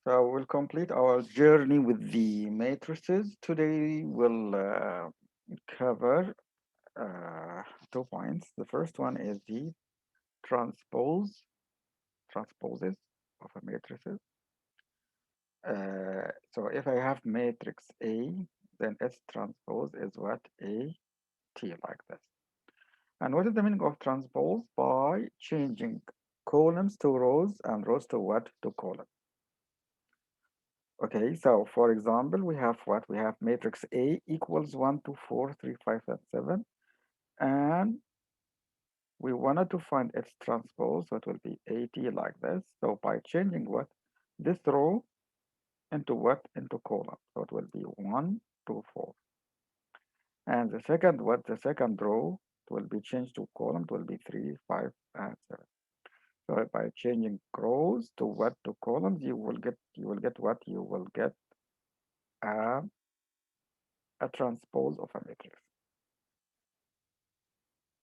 So we'll complete our journey with the matrices. Today we'll cover uh, 2 points. The first one is the transpose, transposes of a matrices. So if I have matrix A, then its transpose is what? A T, like this. And what is the meaning of transpose? By changing columns to rows and rows to what? To columns. Okay, so for example, we have what? We have matrix A equals 1, 2, 4, 3, 5, and 7. And we wanted to find its transpose, so it will be AT like this. So by changing what? This row into what? Into column. So it will be 1, 2, 4. And the second what? The second row will be changed to column. It will be 3, 5, and 7. So by changing rows to what? To columns, you will get what? You will get a, a transpose of a matrix.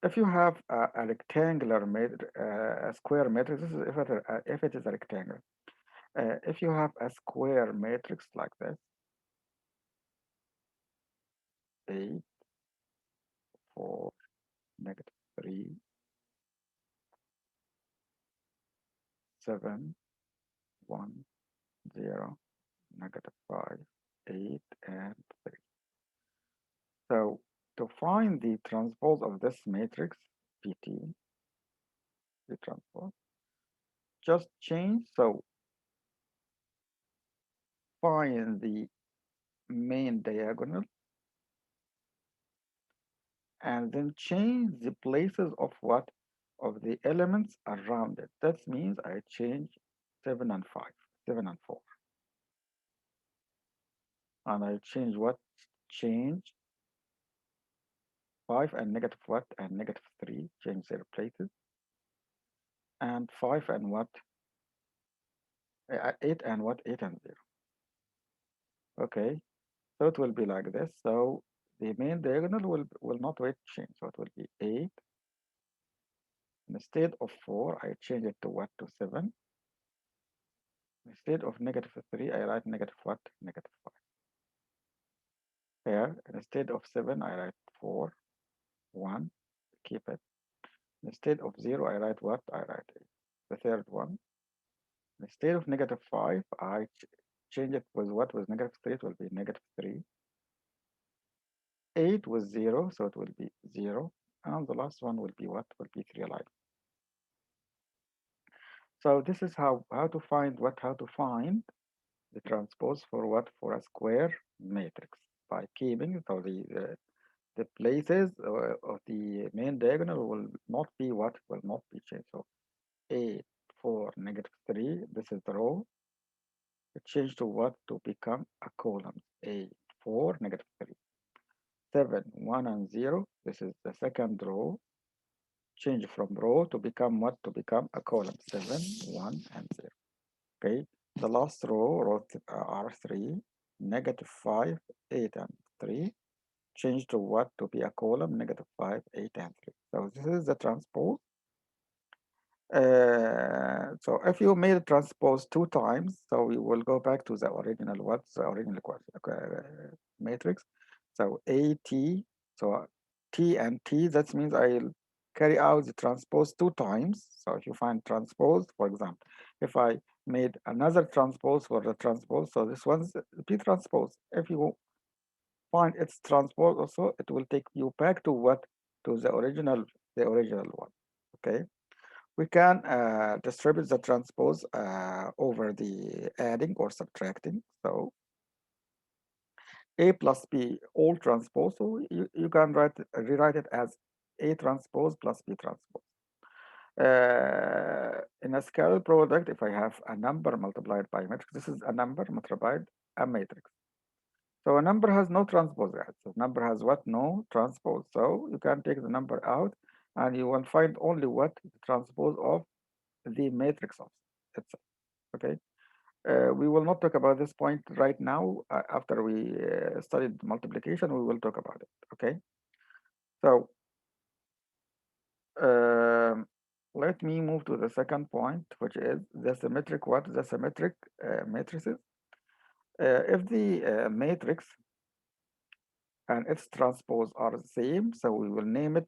If you have a rectangular a square matrix, this is if it is a rectangle. If you have a square matrix like this, 8, 4, -3, 7, 1, 0, -5, 8, and 3. So to find the transpose of this matrix, PT, the transpose, just change. So find the main diagonal and then change the places of what? Of the elements around it. That means I change 7 and 5, 7 and 4. And I change what? Change 5 and negative what? And -3, change their places. And 5 and what? 8 and what? 8 and 0. Okay, so it will be like this. So the main diagonal will not wait change. So it will be 8. Instead of 4, I change it to what? To 7. Instead of -3, I write negative what? -5. Here, instead of 7, I write 4, 1, keep it. Instead of 0, I write what? I write 8. The third one. Instead of -5, I change it with what? With -3, it will be -3. 8 with 0, so it will be 0. And the last one will be what? Will be 3 lines. So this is how to find what? How to find the transpose for what? For a square matrix by keeping so the places of the main diagonal will not be what? Will not be changed. So 8, 4, -3, this is the row. It changed to what? To become a column. 8, 4, -3. 7, 1, and 0. This is the second row. Change from row to become what? To become a column. 7, 1, and 0. Okay. The last row are 3, -5, 8, and 3. Change to what? To be a column, -5, 8, and 3. So this is the transpose. So if you made transpose 2 times, so we will go back to the original what's the original matrix. So AT, so T and T, that means I'll carry out the transpose 2 times. So if you find transpose, for example, if I made another transpose for the transpose, so this one's P transpose. If you find its transpose also, it will take you back to what? To the original one. Okay. We can distribute the transpose over the adding or subtracting. So A plus B all transpose. So you can rewrite it as A transpose plus B transpose. In a scalar product, if I have a number multiplied by a matrix, this is a number multiplied a matrix. So a number has no transpose yet. So number has what? No transpose. So you can take the number out and you will find only what? The transpose of the matrix of itself. Okay. We will not talk about this point right now. After we studied multiplication, we will talk about it. Okay. So um, Let me move to the second point, which is the symmetric what? The symmetric matrices. If the matrix and its transpose are the same, so we will name it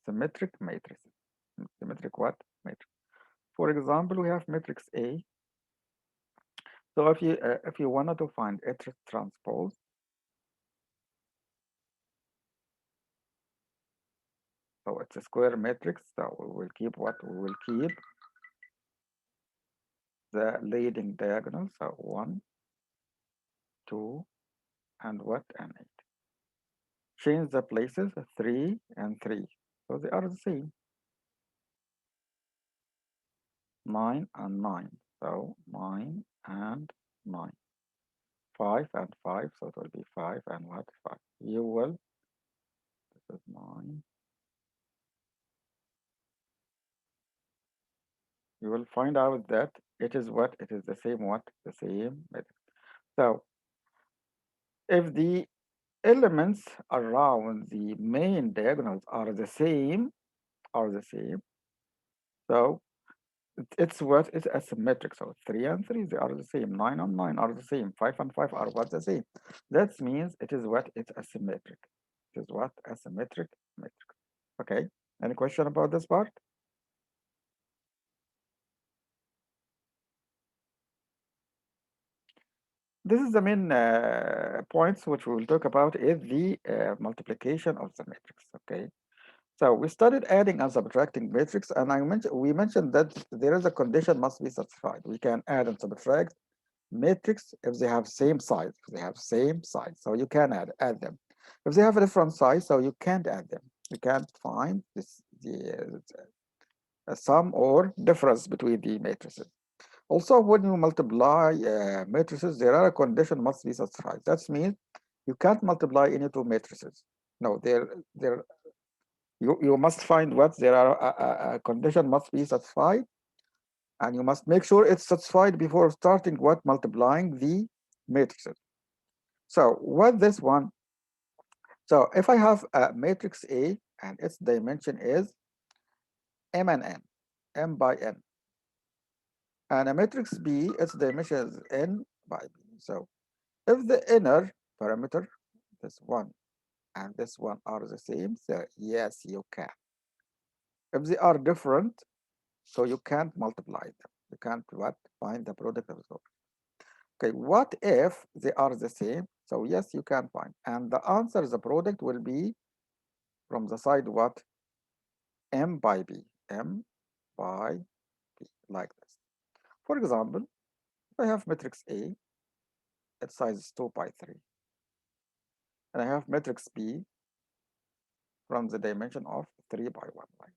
symmetric matrices. Symmetric what? Matrix. For example, we have matrix A. So if you wanted to find its transpose, so it's a square matrix. So we will keep what? We will keep the leading diagonal. So 1, 2, and what? And 8. Change the places 3 and 3. So they are the same. 9 and 9. So 9 and 9. 5 and 5. So it will be 5 and what? 5. You will, this is 9. You will find out that it is what? It is the same what? The same matrix. So if the elements around the main diagonals are the same, so it's what is asymmetric. So 3 and 3 they are the same. 9 and 9 are the same. 5 and 5 are what the same. That means it is what? It's asymmetric. It is what? Asymmetric matrix. Okay. Any question about this part? This is the main points which we will talk about is the multiplication of the matrix. Okay. So we started adding and subtracting matrix, and we mentioned that there is a condition must be satisfied. We can add and subtract matrix if they have same size. If they have same size, so you can add them. If they have a different size, so you can't add them. You can't find the sum or difference between the matrices. Also, when you multiply matrices, there are a condition must be satisfied. That means you can't multiply any two matrices. No, there you must find what there are a condition must be satisfied, and you must make sure it's satisfied before starting what multiplying the matrices. So what this one? So if I have a matrix A and its dimension is m and n, m by n, and a matrix B, its dimension is n by b. So if the inner parameter, this one and this one are the same, so yes, you can. If they are different, so you can't multiply them. You can't what? Find the product of those. Okay, what if they are the same? So yes, you can find. And the answer, the product will be from the side what? M by B. M by B, like this. For example, if I have matrix A, its size is 2 by 3. And I have matrix B from the dimension of 3 by 1. Like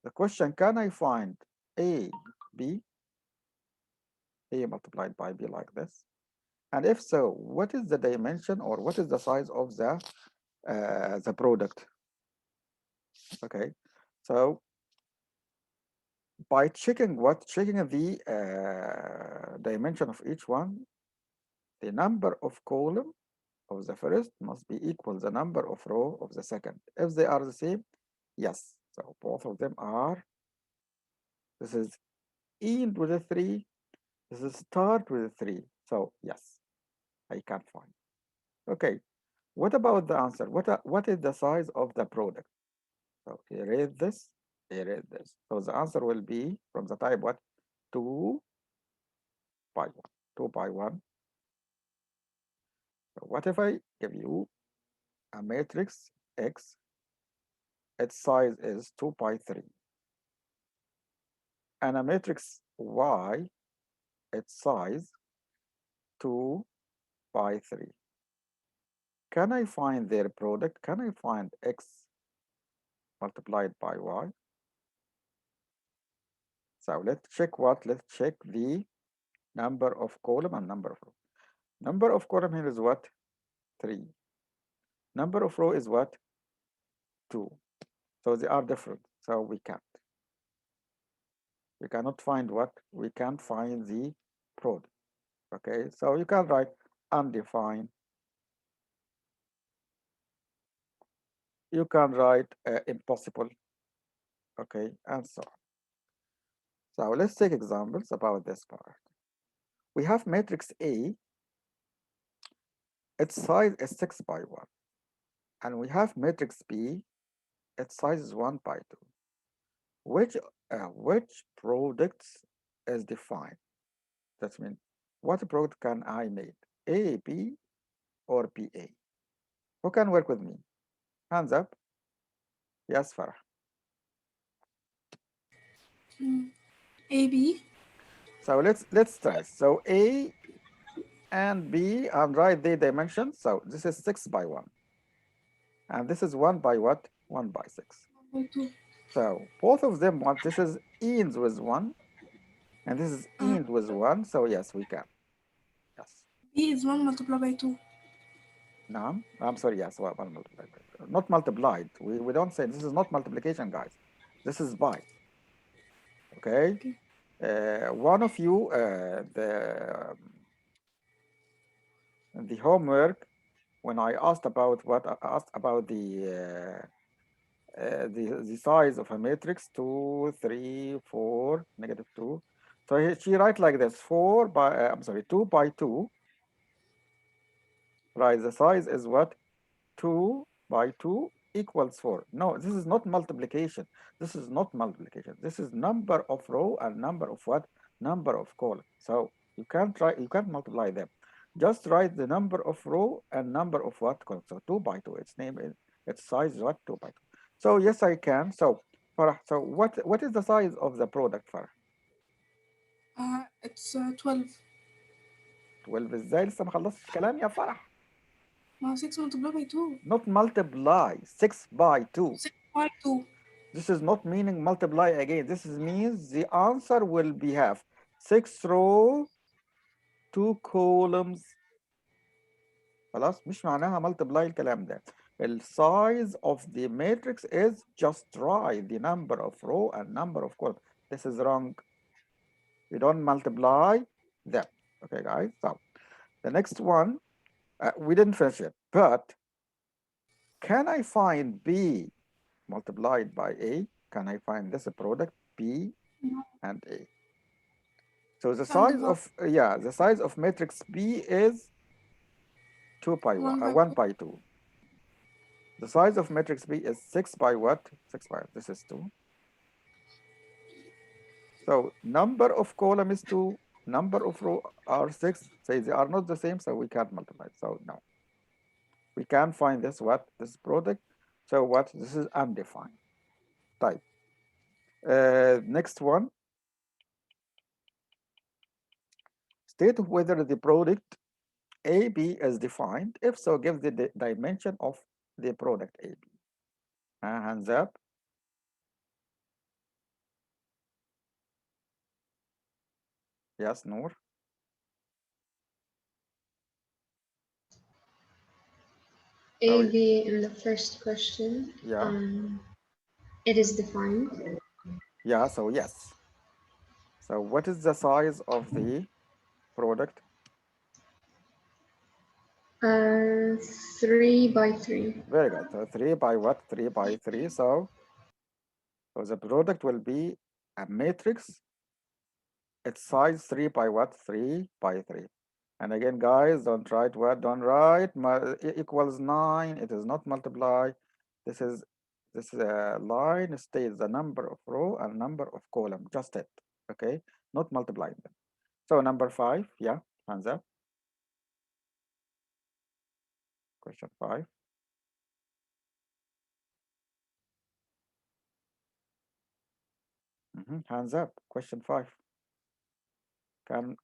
the question, can I find A, B, A multiplied by B like this? And if so, what is the dimension or what is the size of the product? Okay, so by checking the dimension of each one, the number of column of the first must be equal the number of row of the second. If they are the same, yes. So both of them are. This is end with a 3. This is start with a 3. So yes, I can find. Okay. What about the answer? What is the size of the product? So here is this. Here is this. So the answer will be from the type what? 2 by 1. 2 by 1. So what if I give you a matrix X, its size is 2 by 3, and a matrix Y, its size 2 by 3. Can I find their product? Can I find X multiplied by Y? So let's check what? Let's check the number of column and number of row. Number of column here is what? 3. Number of row is what? 2. So they are different. So we can't. We cannot find what? We can't find the product. Okay, so you can write undefined. You can write impossible. okay, and so on. So let's take examples about this part. We have matrix A, its size is 6 by 1. And we have matrix B, its size is 1 by 2. Which products is defined? That means what product can I make? A, B, or B, A? Who can work with me? Hands up. Yes, Farah. AB. So let's try. So A and B and write the dimensions. So this is 6 by 1. And this is 1 by what? 1 by 6. 1 by 2. So both of them want this is ends with 1 and this is end with 1. So yes, we can. Yes. B is 1 multiplied by 2. No, I'm sorry. Yes, one multiplied. Not multiplied. We don't say this is not multiplication, guys. This is by. Okay. Okay. One of you, the homework when I asked about what I asked about the size of a matrix 2, 3, 4, -2. So she write like this 4 by I'm sorry 2 by 2. Right, the size is what? 2 by 2 equals 4. No, this is not multiplication. This is not multiplication. This is number of row and number of what? Number of column. So you can't multiply them. Just write the number of row and number of what column. So 2 by 2. Its name is its size is what? 2 by 2. So yes, I can. So Farah, so what is the size of the product, Farah? It's 12. 12 ازاي لسه ما خلصتش كلام يا فرح. ما 6 multiplied by 2. Not multiply. 6 by 2. 6 by 2. This is not meaning multiply again. This is means the answer will be have 6 row, 2 columns. خلاص مش معناها multiply الكلام ده. The size of the matrix is just write the number of row and number of columns. This is wrong. You don't multiply them. Okay, guys. So the next one, we didn't finish it, but can I find B multiplied by A? Can I find this product B No, and A? So the can't size divide. of the size of matrix B is 2 by 1, 1 by 1 2. by 2. The size of matrix B is 6 by what? 6 by this is 2. So number of column is 2, number of row are 6. Say they are not the same, so we can't multiply. So no, we can find this what? This product. So what? This is undefined type. Next one, state whether the product AB is defined. If so, give the dimension of the product AB. Hands up. Yes, Noor. A, So B in the first question. yeah, It is defined. yeah. So yes. So what is the size of the product? Uh, 3 by 3. Very good. So 3 by what? 3 by 3. So the product will be a matrix. Its size 3 by what? 3 by 3. And again, guys, don't write what? Don't write equals 9. It is not multiply. This is this line states the number of row and number of column. Just it. Okay, not multiplying them. So number 5. Yeah, hands up. Question 5. Hands up. Question 5.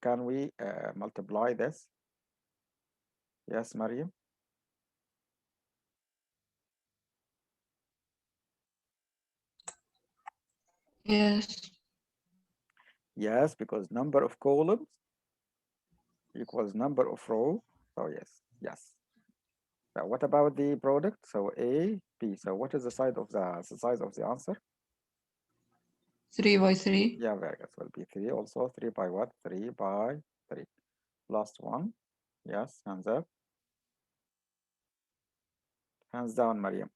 Can we multiply this? Yes, Mariam. Yes. Yes, because number of columns equals number of row. So yes, yes. Now what about the product? So A, B. So what is the size of the answer? 3 by 3. Yeah, very good. Will be 3 also. 3 by what? 3 by 3. Last one. Yes, hands up. Hands down, Mariam.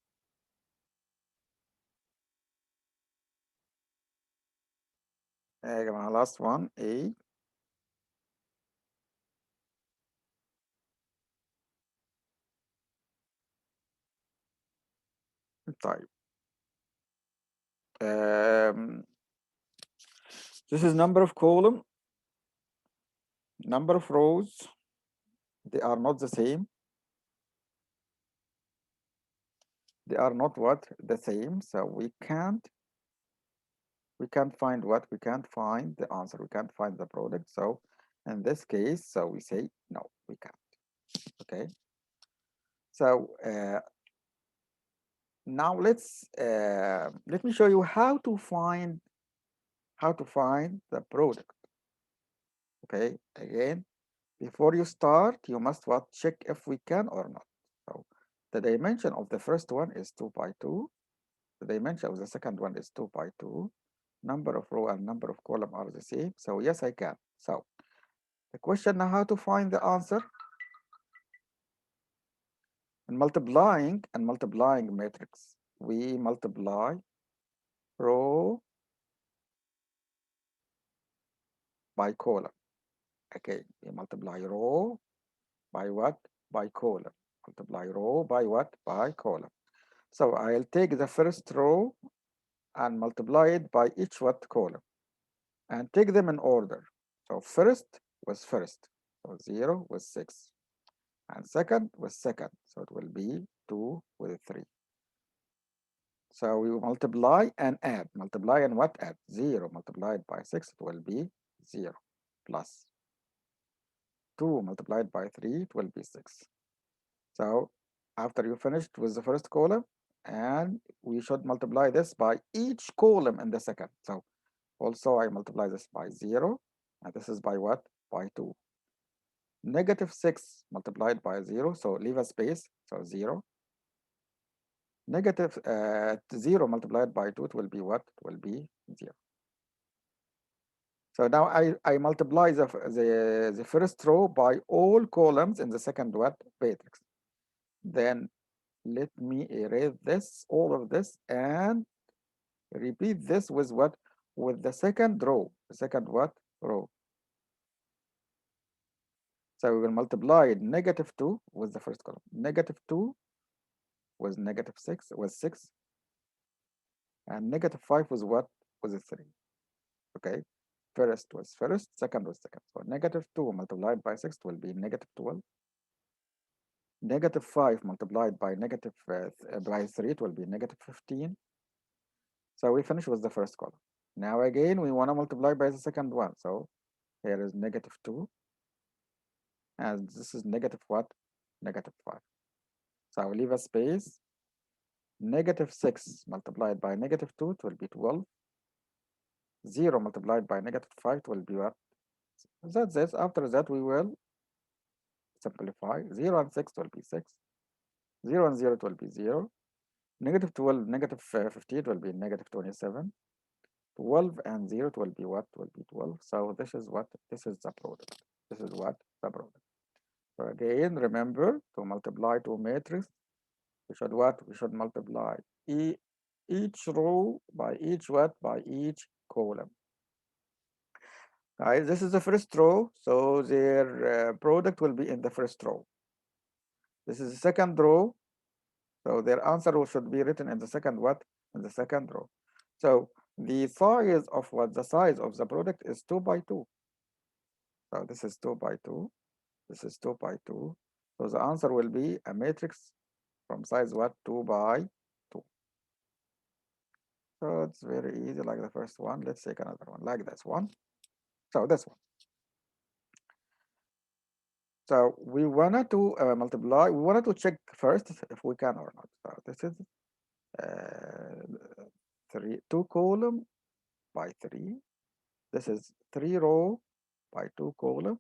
last one, A. Type. This is number of column, number of rows. They are not the same. They are not what? The same. So we can't find what? We can't find the answer. We can't find the product. So in this case, so we say no, we can't. Okay. So now let me show you how to find the product. Okay. Again, before you start, you must what? Check if we can or not. So the dimension of the first one is 2 by 2. The dimension of the second one is 2 by 2. Number of row and number of column are the same. So yes, I can. So the question now, how to find the answer? In multiplying matrix, we multiply row by column. Okay, we multiply row by what? By column. Multiply row by what? By column. So I'll take the first row and multiply it by each what column and take them in order. So first was first, so 0 was 6, and second was second, so it will be 2 with 3. So we will multiply and add. Multiply and what? Add. 0 multiplied by 6, it will be 0 plus 2 multiplied by 3, it will be 6. So after you finished with the first column, and we should multiply this by each column in the second. So also I multiply this by 0, and this is by what? By 2. Negative 6 multiplied by 0, so leave a space, so 0. Negative 0 multiplied by 2, it will be what? It will be 0. So now I multiply the first row by all columns in the second what? Matrix. Then let me erase this, all of this, and repeat this with what? With the second row. The second what? Row. So we will multiply negative 2 with the first column. Negative 2 was negative 6, was 6. And negative 5 was what? Was a 3. Okay. First was first, second was second. So negative 2 multiplied by 6 will be negative 12. Negative 5 multiplied by by 3, it will be negative 15. So we finish with the first column. Now again, we want to multiply by the second one. So here is negative 2. And this is negative what? Negative 5. So I will leave a space. Negative 6 multiplied by negative 2, it will be 12. 0 multiplied by negative 5, it will be what? That's it. After that, we will simplify. 0 and 6 will be 6. 0 and 0, it will be 0. Negative 12, negative 15 will be negative 27. 12 and 0, it will be what? Will be 12. So this is what? This is the product. This is what? The product. So again, remember to multiply two matrix. We should what? We should multiply each row by each what? By each column. Guys, this is the first row, so their product will be in the first row. This is the second row, so their answer should be written in the second what? In the second row. So the size of what? The size of the product is 2 by 2. So this is 2 by 2. This is 2 by 2. So the answer will be a matrix from size what? 2 by 2. So it's very easy like the first one. Let's take another one like this one. So this one. So we wanted to multiply, we wanted to check first if we can or not. So this is 2 column by 3. This is 3 row by 2 column.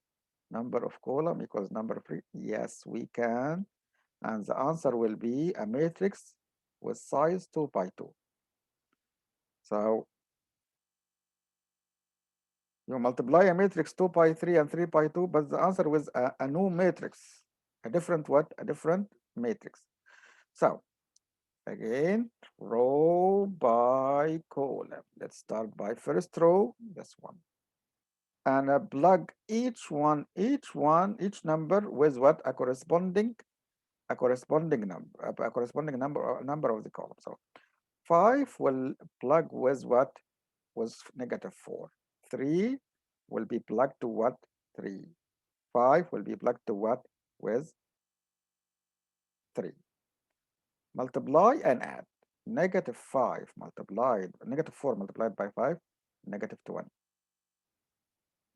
Number of column equals number of 3. Yes, we can. And the answer will be a matrix with size 2 by 2. So you multiply a matrix 2 by 3 and 3 by 2, but the answer was a new matrix. A different what? A different matrix. So Again, row by column. Let's start by first row, this one. And plug each number with what? A corresponding number of the column. So 5 will plug with what? With -4. 3 will be plugged to what? 3. 5 will be plugged to what? With 3. Multiply and add. -5 multiplied, -4 multiplied by 5, -20.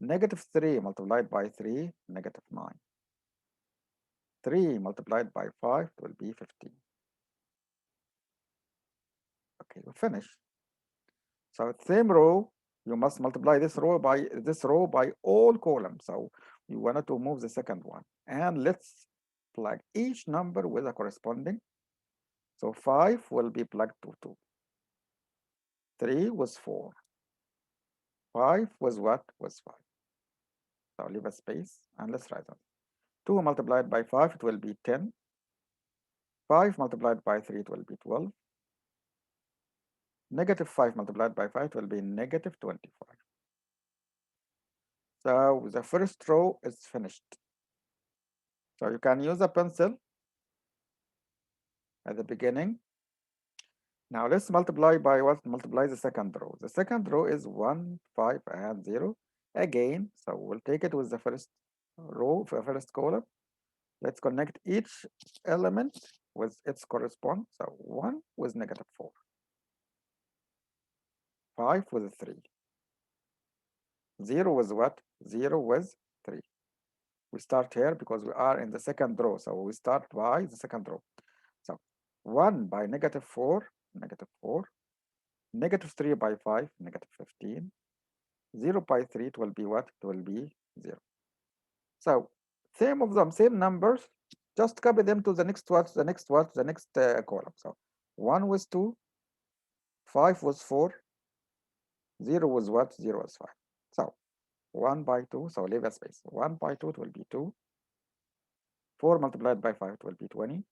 -3 multiplied by 3, -9. 3 multiplied by 5 will be 15. Okay, we finish. So same row, you must multiply this row by all columns. So you wanted to move the second one. And let's plug each number with a corresponding. So 5 will be plugged to 2. 3 was 4. 5 was what? Was 5. So leave a space and let's write it. 2 multiplied by 5, it will be 10. 5 multiplied by 3, it will be 12. -5 multiplied by 5 will be -25. So the first row is finished. So you can use a pencil at the beginning. Now let's multiply by what? Multiply the second row. The second row is 1, 5, and 0. Again, so we'll take it with the first row, first column. Let's connect each element with its correspond. So 1 with -4. 5 with 3. 0 was what? 0 was 3. We start here because we are in the second row. So we start by the second row. So 1 by -4, -4. -3 by 5, -15. 0 by 3, it will be what? It will be 0. So same of them, same numbers. Just copy them to the next what? The next what? The next column. So 1 was 2. 5 was 4. 0 was what? 0 was 5. So 1 by 2, so leave a space. 1 by 2, it will be 2. 4 multiplied by 5, it will be 20.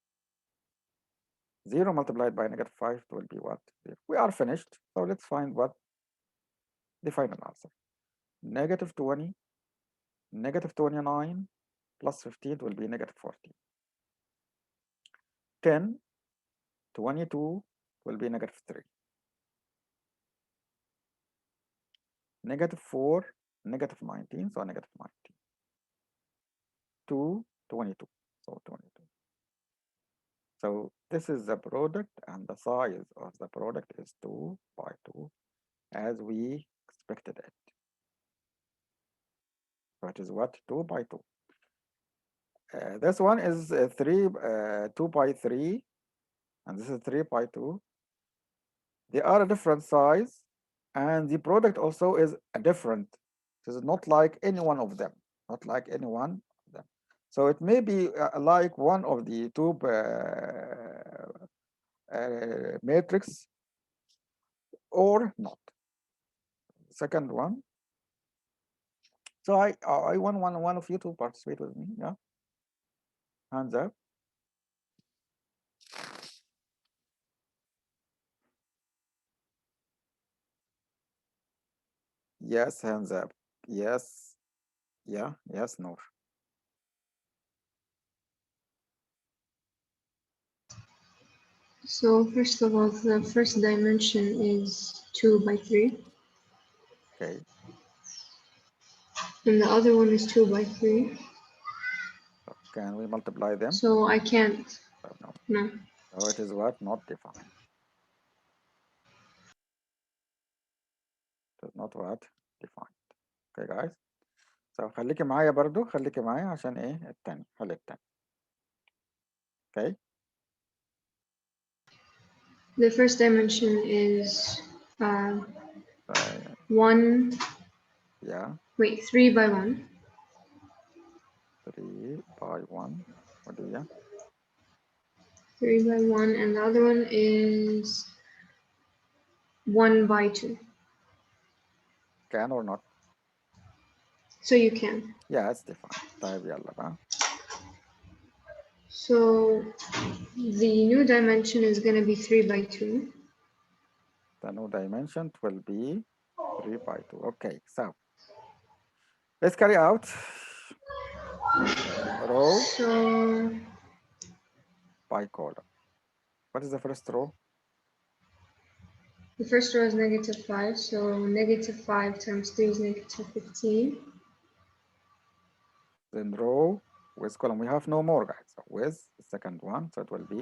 0 multiplied by -5, it will be what? 0. We are finished. So let's find what the final answer. -20, -29, plus 15 will be -14. 10, 22 will be -3. -4, -19, so -19. 2, 22, so 22. So this is the product, and the size of the product is 2 by 2, as we expected it. So it is what? 2 by 2. This one is 2 by 3, and this is 3 by 2. They are a different size, and the product also is a different. It is not like any one of them, not like any one of them. So it may be like one of the two matrix or not. Second one. So I want one of you to participate with me. Yeah. Hands up. Yes, hands up. Yes. Yeah. Yes, no. So first of all, the first dimension is 2 by 3. Okay. And the other one is 2 by 3. So can we multiply them? So I can't. No. No. So it is what? Not defined. It is not what? Defined. Okay, guys. So خليكي معايا برضو، خليكي معايا عشان ايه التاني، حل التاني. Okay. The first dimension is Uh, 1. yeah. Wait, 3 by 1. 3 by 1. What do you? 3 by 1, and the other one is 1 by 2. Can or not? So you can. Yeah, it's defined. طيب يلا بقى. So the new dimension is going to be 3 by 2. The new dimension will be 3 by 2. Okay, so let's carry out row So by column. What is the first row? the first row is -5. So -5 times 3 is -15. Then row with column. We have no more, guys. So with the second one, so it will be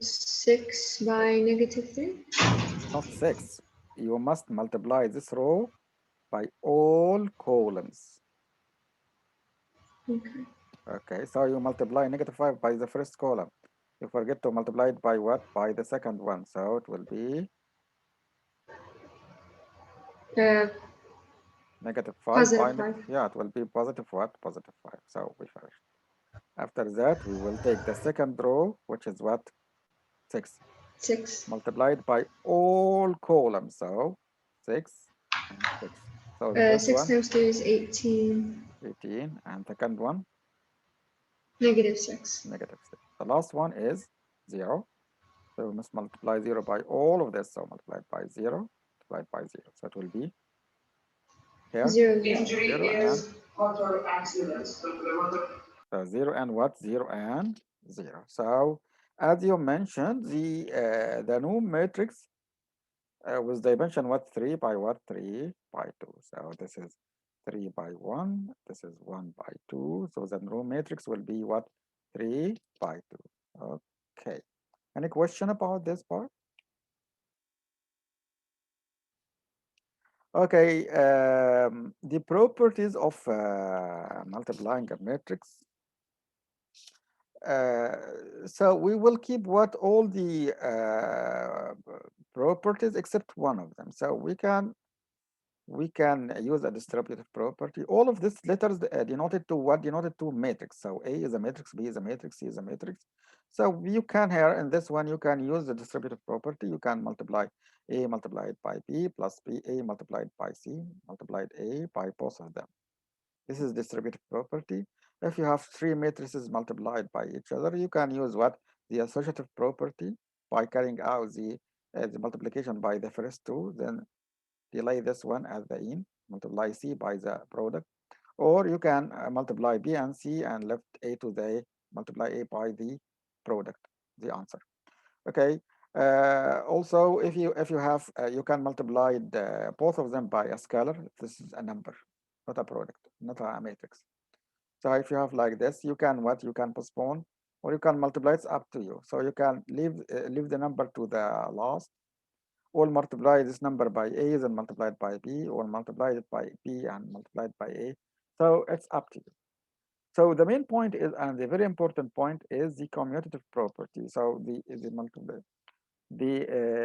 6 by -3. not 6. You must multiply this row by all columns. Okay. Okay, so you multiply -5 by the first column. You forget to multiply it by what? By the second one. So it will be Uh, -5 by, +5. yeah, it will be positive what? Positive 5. So we finished. After that, we will take the second row, which is what? 6, 6. multiplied by all columns. So 6 and 6. So the first 6 one, times 3 is 18. 18, and second one, -6. -6. The last one is 0. So we must multiply 0 by all of this. So multiplied by 0, multiplied by 0. So it will be here 0, 0. Injury 0 and is motor accidents. 0 and what? 0 and 0. So as you mentioned, the new matrix with dimension what? 3 by what? 3 by 2. So this is 3 by 1. This is 1 by 2. So the new matrix will be what? 3 by 2. Okay. Any question about this part? Okay, the properties of multiplying a matrix. So we will keep what all the properties except one of them. So we can use a distributive property. All of these letters denoted to what? Denoted to matrix. So A is a matrix, B is a matrix, C is a matrix. So you can here in this one, you can use the distributive property. You can multiply A multiplied by B plus B, A multiplied by C multiplied A by both of them. This is distributive property. If you have three matrices multiplied by each other, you can use what? The associative property by carrying out the multiplication by the first two, then delay this one at the end, multiply C by the product, or you can multiply B and C and left A to the multiply A by the product, the answer. Okay. Also, if you have you can multiply both of them by a scalar. This is a number, not a product, not a matrix. So if you have like this, you can what? You can postpone or you can multiply. It's up to you. So you can leave the number to the last, or multiply this number by A and multiply it by B, or multiply it by B and multiply it by A. So it's up to you. So the main point is, and the very important point is the commutative property. So the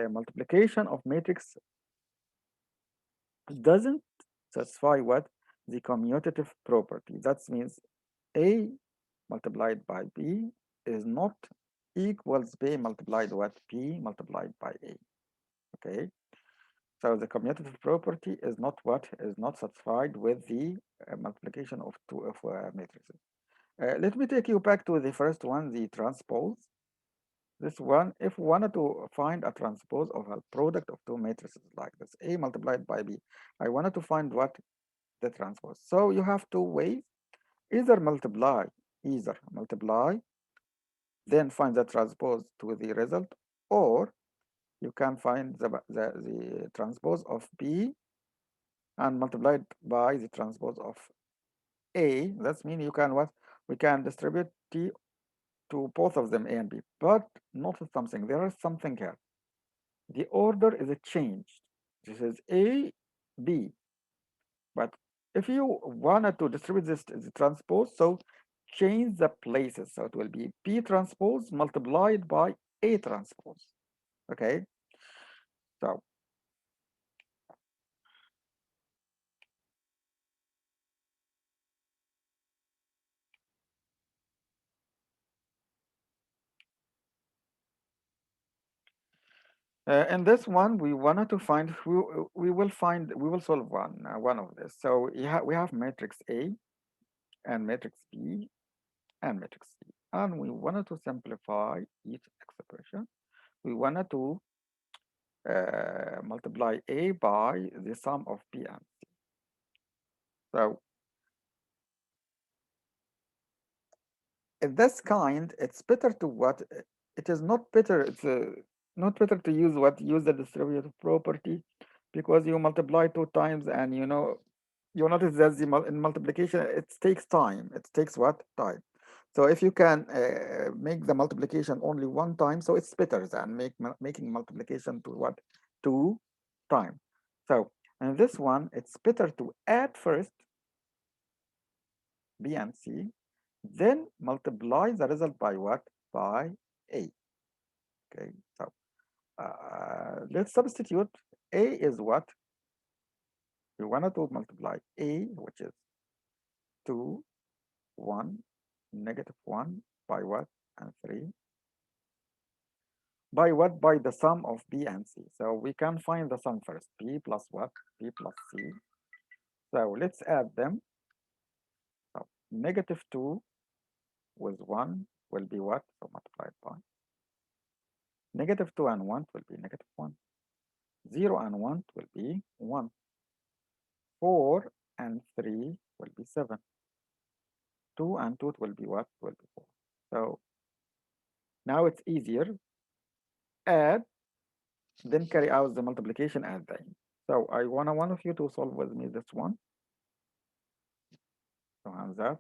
multiplication of matrix doesn't satisfy what? The commutative property. That means A multiplied by B is not equals B multiplied what? B multiplied by A. Okay. So the commutative property is not what? Is not satisfied with the multiplication of two of matrices. Let me take you back to the first one, the transpose. This one, if we wanted to find a transpose of a product of two matrices like this, A multiplied by B, I wanted to find what? The transpose. So you have two ways, either multiply, then find the transpose to the result, or you can find the transpose of B and multiply it by the transpose of A. That means you can what? We can distribute T to both of them, A and B, but notice something. There is something here. The order is changed. This is A, B. But if you wanted to distribute this the transpose, so change the places. So it will be B transpose multiplied by A transpose. Okay. So in this one, we wanted to find we will solve one of this. So we have matrix A. and matrix B and matrix C. And we wanted to simplify each expression. We wanted to multiply A by the sum of B and C. So in this kind, it's better to what? It is not better. It's not better to use what? Use the distributive property, because you multiply two times, and you notice that in multiplication it takes time. It takes what? Time. So if you can make the multiplication only one time, so it's better than making multiplication to what? Two time. So in this one, it's better to add first B and C, then multiply the result by what? By A. Okay, so let's substitute. A is what? We wanted to multiply A, which is 2, 1, -1 by what? And 3. By what? By the sum of B and C. So we can find the sum first. B plus what? B plus C. So let's add them. So -2 with 1 will be what? So multiplied by. -2 and 1 will be -1. 0 and 1 will be 1. 4 and 3 will be 7. 2 and 2 will be what? Will be 4. So now it's easier. Add, then carry out the multiplication at the end. So I want one of you to solve with me this one. So how's that?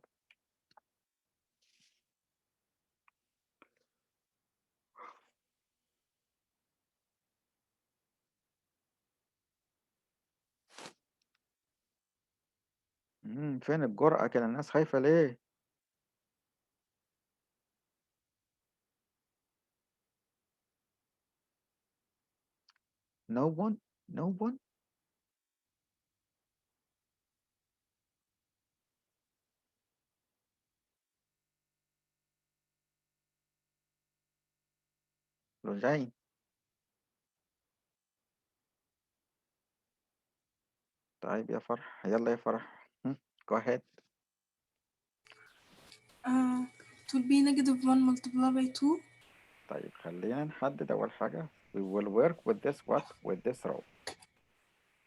فين الجرأة كده الناس خايفة ليه؟ No one? No one? رجعين. طيب يا فرح، يلا يا فرح. Go ahead. It will be -1 multiplied by 2. طيب خلينا نحدد أول حاجة. We will work with this what? With this row.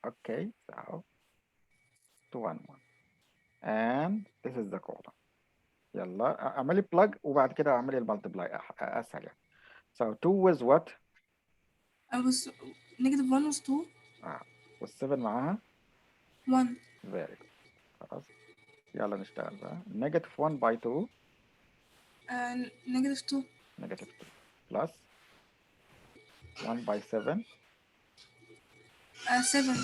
Okay, so 2 and 1. And this is the column. يلا اعملي plug وبعد كده اعملي المالتبلاي اسهل يعني. So 2 with what? was -1 was 2. وال7 معاها 1. very good. خلاص يلا نشتغل بقى. -1 by 2 -2. -2 plus 1 by 7 7.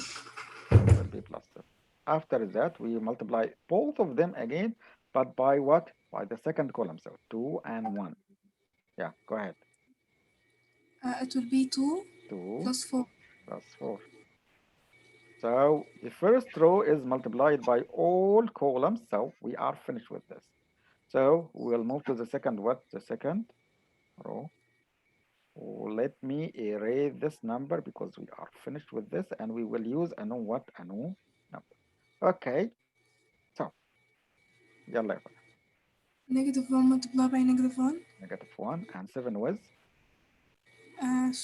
will be plus 7. After that we multiply both of them again, but by what? By the second column. So 2 and 1. Yeah, go ahead. It will be 2 2 plus 4. plus 4. So the first row is multiplied by all columns. So we are finished with this. So we'll move to the second what? The second row. Let me erase this number because we are finished with this and we will use a new what? A new number. Okay. So يلا يا فرح. -1 multiplied by -1. -1 and 7 with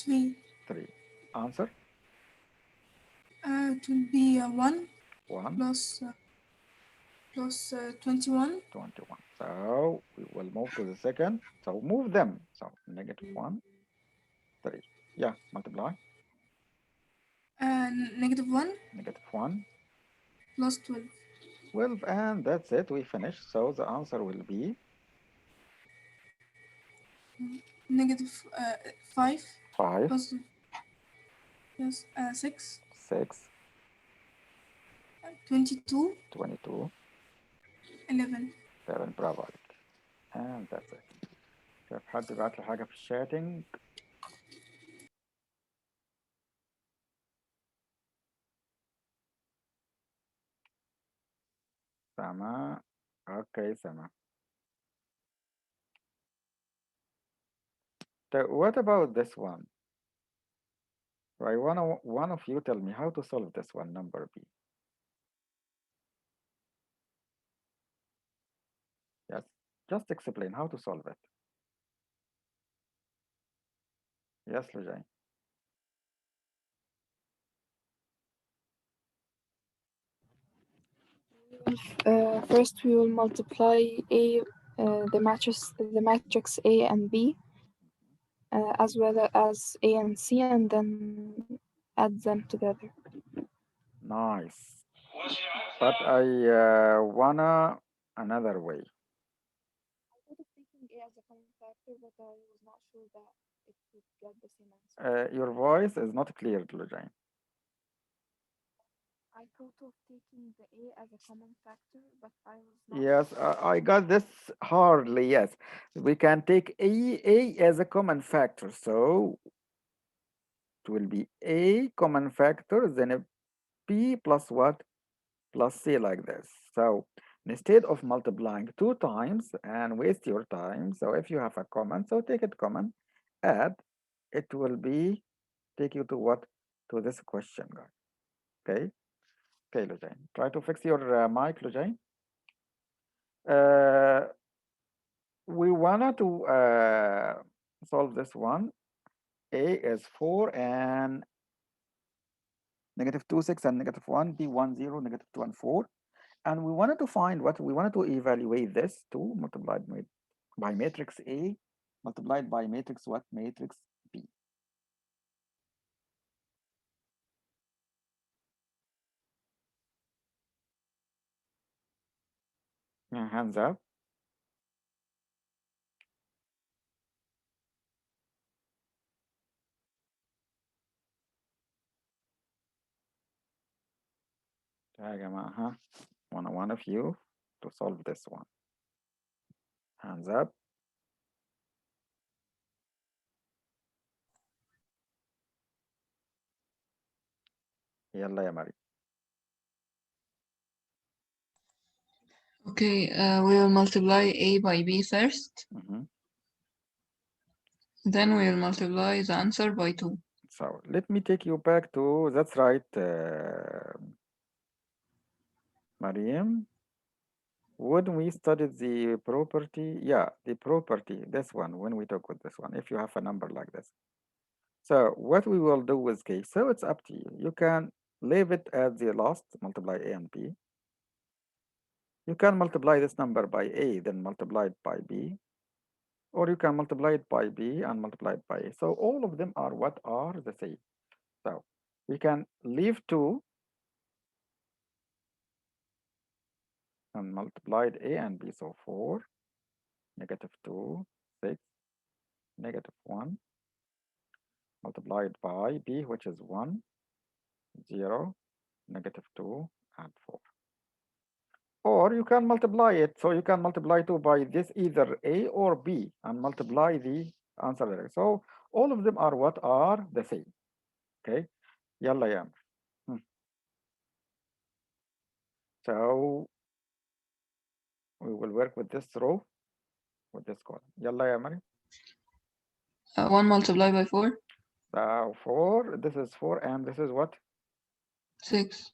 3. 3. Answer It will be 1 1, plus 21. 21. So we will move to the second. So move them. So -1, 3. Yeah, multiply. -1 -1 plus 12. 12, and that's it. We finished. So the answer will be -5 5, plus 6. 6, 22. 22, 11. 7. برافو عليك. And that's it. شوف حد بعت لي حاجة في الشاتنج. سما. Okay, Sama. So what about this one? Right, one of you tell me how to solve this one, number B. Just explain how to solve it. Yes, Lujay. First, we will multiply the matrix A and B, as well as A and C, and then add them together. Nice. But I wanna another way. I thought of taking A as a common factor, but I was not sure that it would get the same answer. Your voice is not clear, Lujay. I thought of taking the A as a common factor, but I was not Yes, sure. I got this hardly. Yes, we can take A as a common factor. So it will be A common factor, then a B plus what? Plus C like this. So instead of multiplying two times and waste your time, so if you have a common, so take it common, add, it will be take you to what? To this question, guys. Okay? Okay, Lujay. Try to fix your mic, Lujay. Uh, we wanted to solve this one. A is 4 and -2, 6 and -1, B 1, 0, -2 and 4. And we wanted to find what we wanted to evaluate this 2 multiplied by matrix A multiplied by matrix what? Matrix B. Yeah, hands up. يا جماعة ها one of you to solve this one. Hands up. يلا يا مريم. Okay, we will multiply A by B first. Then we will multiply the answer by 2. So let me take you back to, that's right, Mariam. When we studied the property, yeah, the property, this one, when we talk with this one, if you have a number like this. So what we will do with K, so it's up to you. You can leave it at the last, multiply A and B. You can multiply this number by A, then multiply it by B. Or you can multiply it by B and multiply it by A. So all of them are what are the same. So we can leave 2 and multiplied A and B. So 4, -2, 6, -1, multiplied by B, which is 1, 0, -2, and 4. Or you can multiply it. So you can multiply 2 by this either A or B and multiply the answer there. So all of them are what are the same. Okay. Yalla ya. So we will work with this row, with this column. Yalla ya Mari. 1 multiplied by 4? So 4, this is 4, and this is what? 6.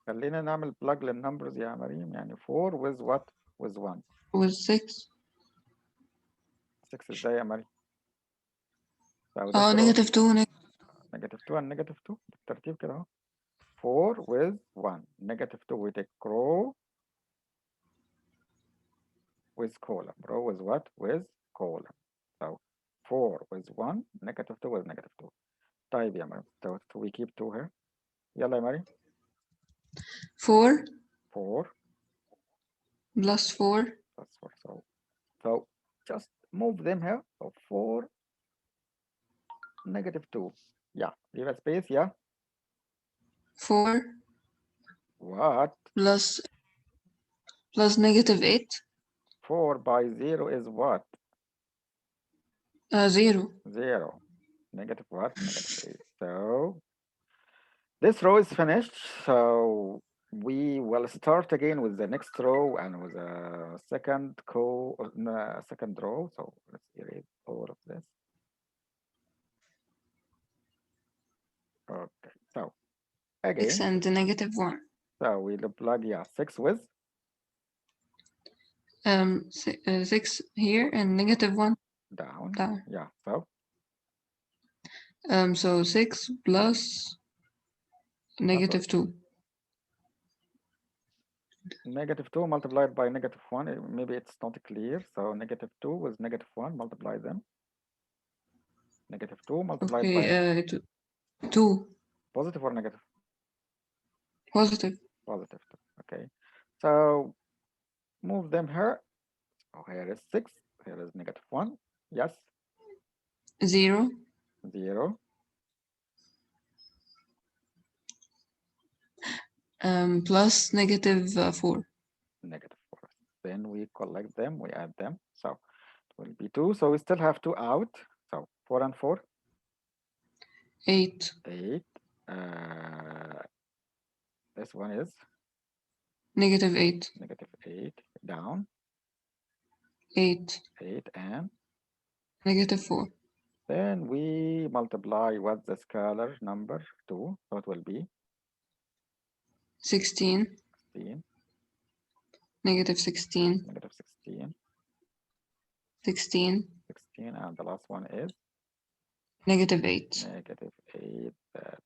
خلينا نعمل plug للنمبرز يا مريم. يعني 4 with what? With 1. With 6. 6 ازاي يا مريم؟ So this Oh, row -2. -2 and -2 بالترتيب كده اهو. 4 with 1. -2 we take row with column. Row with what? With column. So 4 with 1, -2 with -2. طيب يا مريم. So we keep 2 here. يلا يا مريم. 4 4 plus 4. plus 4. So just move them here. So 4, -2. Yeah, leave a space. Yeah. 4 What? plus -8. 4 by 0 is what? 0. 0. Negative what? -8. So this row is finished. So we will start again with the next row and with a second row. So let's erase all of this. Okay. So 6 again, and -1. so we'll plug 6 with 6 here and negative 1 Down. down. Yeah. So So 6 plus negative 2. -2 multiplied by -1. Maybe it's not clear. So -2 with -1, multiply them. -2 multiplied by Okay, 2 positive or negative? positive. Positive 2. Okay. So move them here. So here is 6. Here is -1. Yes. 0 0. plus negative 4. -4. Then we collect them. We add them. So it will be 2. So we still have 2 out. So 4 and 4. 8 8. This one is negative 8. -8. Down. 8 8 and negative 4. then we multiply what the scalar number 2. So it will be 16 16. negative 16. Negative 16. 16 16. And the last one is negative 8. -8. That